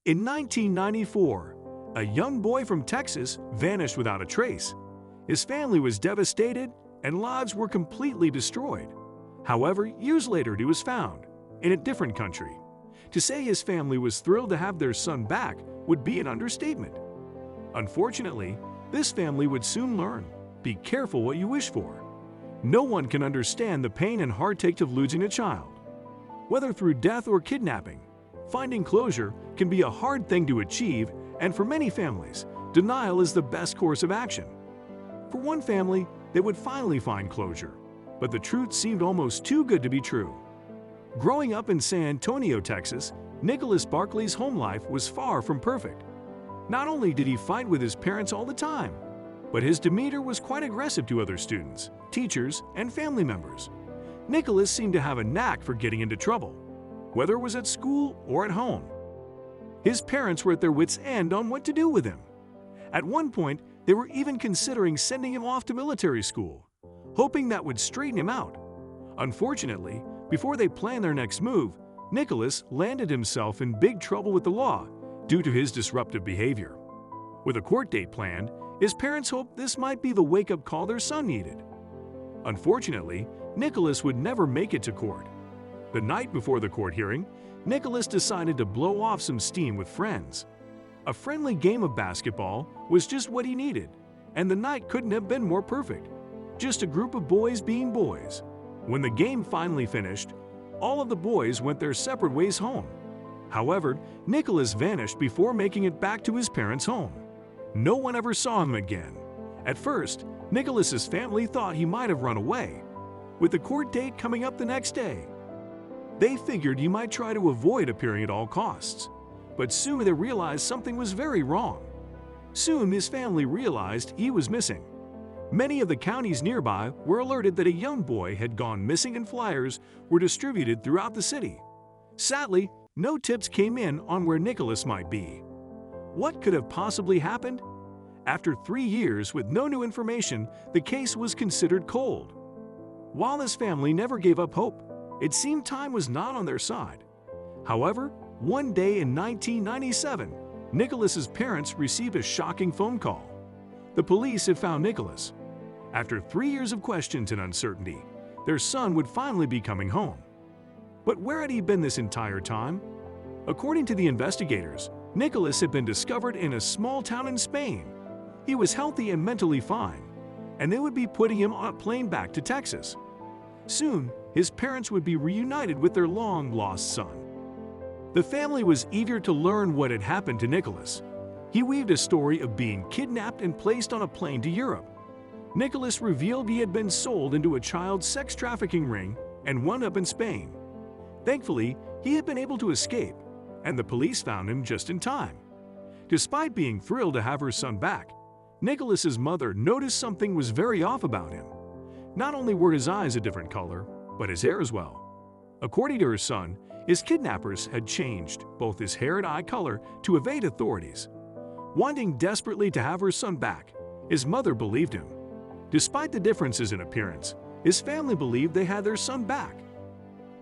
In 1994, a young boy from Texas vanished without a trace. His family was devastated and lives were completely destroyed. However, years later he was found in a different country. To say his family was thrilled to have their son back would be an understatement. Unfortunately, this family would soon learn, be careful what you wish for. No one can understand the pain and heartache of losing a child. Whether through death or kidnapping, finding closure can be a hard thing to achieve, and for many families, denial is the best course of action. For one family, they would finally find closure, but the truth seemed almost too good to be true. Growing up in San Antonio, Texas, Nicholas Barkley's home life was far from perfect. Not only did he fight with his parents all the time, but his demeanor was quite aggressive to other students, teachers, and family members. Nicholas seemed to have a knack for getting into trouble, whether it was at school or at home. His parents were at their wits' end on what to do with him. At one point, they were even considering sending him off to military school, hoping that would straighten him out. Unfortunately, before they planned their next move, Nicholas landed himself in big trouble with the law due to his disruptive behavior. With a court date planned, his parents hoped this might be the wake-up call their son needed. Unfortunately, Nicholas would never make it to court. The night before the court hearing, Nicholas decided to blow off some steam with friends. A friendly game of basketball was just what he needed, and the night couldn't have been more perfect. Just a group of boys being boys. When the game finally finished, all of the boys went their separate ways home. However, Nicholas vanished before making it back to his parents' home. No one ever saw him again. At first, Nicholas's family thought he might have run away. With the court date coming up the next day, they figured he might try to avoid appearing at all costs. But soon they realized something was very wrong. Soon his family realized he was missing. Many of the counties nearby were alerted that a young boy had gone missing, and flyers were distributed throughout the city. Sadly, no tips came in on where Nicholas might be. What could have possibly happened? After 3 years with no new information, the case was considered cold. While his family never gave up hope, it seemed time was not on their side. However, one day in 1997, Nicholas's parents received a shocking phone call. The police had found Nicholas. After 3 years of questions and uncertainty, their son would finally be coming home. But where had he been this entire time? According to the investigators, Nicholas had been discovered in a small town in Spain. He was healthy and mentally fine, and they would be putting him on a plane back to Texas. Soon, his parents would be reunited with their long-lost son. The family was eager to learn what had happened to Nicholas. He weaved a story of being kidnapped and placed on a plane to Europe. Nicholas revealed he had been sold into a child sex trafficking ring and wound up in Spain. Thankfully, he had been able to escape, and the police found him just in time. Despite being thrilled to have her son back, Nicholas's mother noticed something was very off about him. Not only were his eyes a different color, but his hair as well. According to her son, his kidnappers had changed both his hair and eye color to evade authorities. Wanting desperately to have her son back, his mother believed him. Despite the differences in appearance, his family believed they had their son back.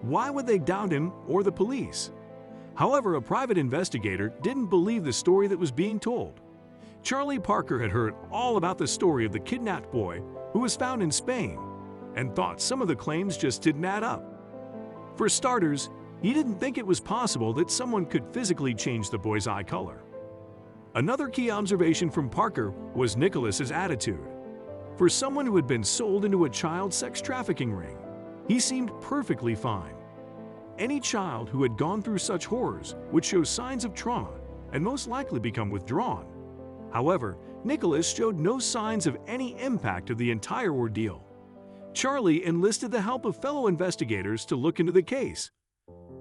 Why would they doubt him or the police? However, a private investigator didn't believe the story that was being told. Charlie Parker had heard all about the story of the kidnapped boy who was found in Spain and thought some of the claims just didn't add up. For starters, he didn't think it was possible that someone could physically change the boy's eye color. Another key observation from Parker was Nicholas's attitude. For someone who had been sold into a child sex trafficking ring, he seemed perfectly fine. Any child who had gone through such horrors would show signs of trauma and most likely become withdrawn. However, Nicholas showed no signs of any impact of the entire ordeal. Charlie enlisted the help of fellow investigators to look into the case.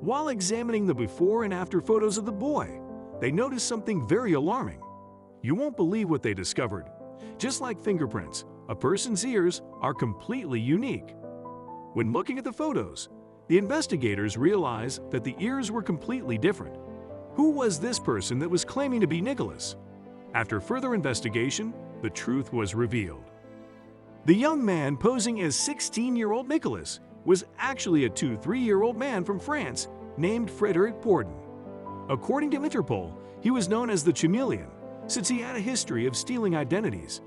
While examining the before and after photos of the boy, they noticed something very alarming. You won't believe what they discovered. Just like fingerprints, a person's ears are completely unique. When looking at the photos, the investigators realized that the ears were completely different. Who was this person that was claiming to be Nicholas? After further investigation, the truth was revealed. The young man posing as 16-year-old Nicholas was actually a 3-year-old man from France named Frédéric Bourdon. According to Interpol, He was known as the Chameleon, since he had a history of stealing identities.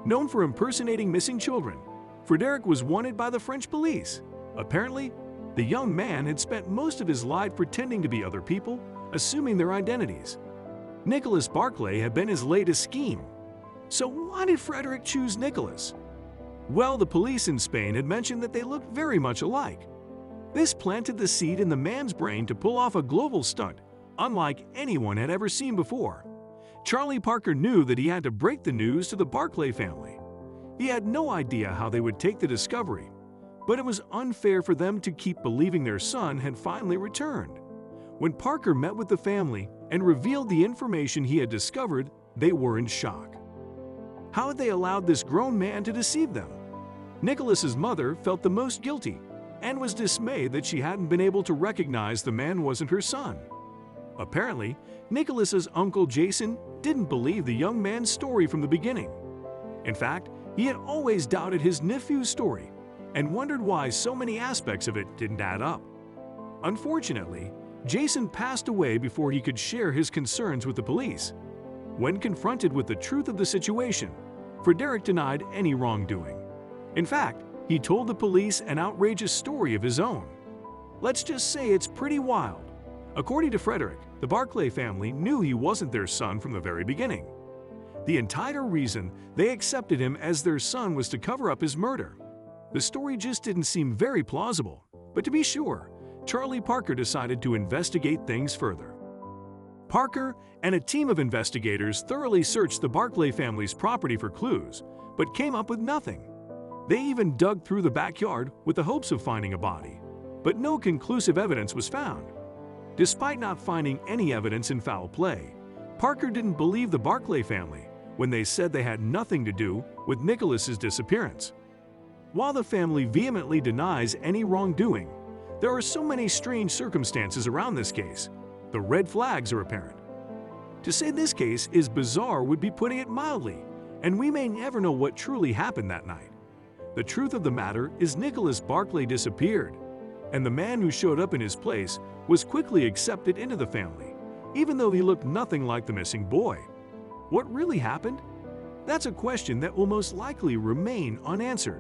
Known for impersonating missing children, Frederick was wanted by the French police. Apparently, the young man had spent most of his life pretending to be other people, assuming their identities. Nicholas Barclay had been his latest scheme. So why did Frederick choose Nicholas? Well, the police in Spain had mentioned that they looked very much alike. This planted the seed in the man's brain to pull off a global stunt, unlike anyone had ever seen before. Charlie Parker knew that he had to break the news to the Barclay family. He had no idea how they would take the discovery, but it was unfair for them to keep believing their son had finally returned. When Parker met with the family and revealed the information he had discovered, they were in shock. How had they allowed this grown man to deceive them? Nicholas's mother felt the most guilty and was dismayed that she hadn't been able to recognize the man wasn't her son. Apparently, Nicholas's uncle Jason didn't believe the young man's story from the beginning. In fact, he had always doubted his nephew's story and wondered why so many aspects of it didn't add up. Unfortunately, Jason passed away before he could share his concerns with the police. When confronted with the truth of the situation, Frederick denied any wrongdoing. In fact, he told the police an outrageous story of his own. Let's just say it's pretty wild. According to Frederick, the Barclay family knew he wasn't their son from the very beginning. The entire reason they accepted him as their son was to cover up his murder. The story just didn't seem very plausible, but to be sure, Charlie Parker decided to investigate things further. Parker and a team of investigators thoroughly searched the Barclay family's property for clues, but came up with nothing. They even dug through the backyard with the hopes of finding a body, but no conclusive evidence was found. Despite not finding any evidence in foul play, Parker didn't believe the Barclay family when they said they had nothing to do with Nicholas's disappearance. While the family vehemently denies any wrongdoing, there are so many strange circumstances around this case. The red flags are apparent. To say this case is bizarre would be putting it mildly, and we may never know what truly happened that night. The truth of the matter is Nicholas Barclay disappeared, and the man who showed up in his place was quickly accepted into the family, even though he looked nothing like the missing boy. What really happened? That's a question that will most likely remain unanswered.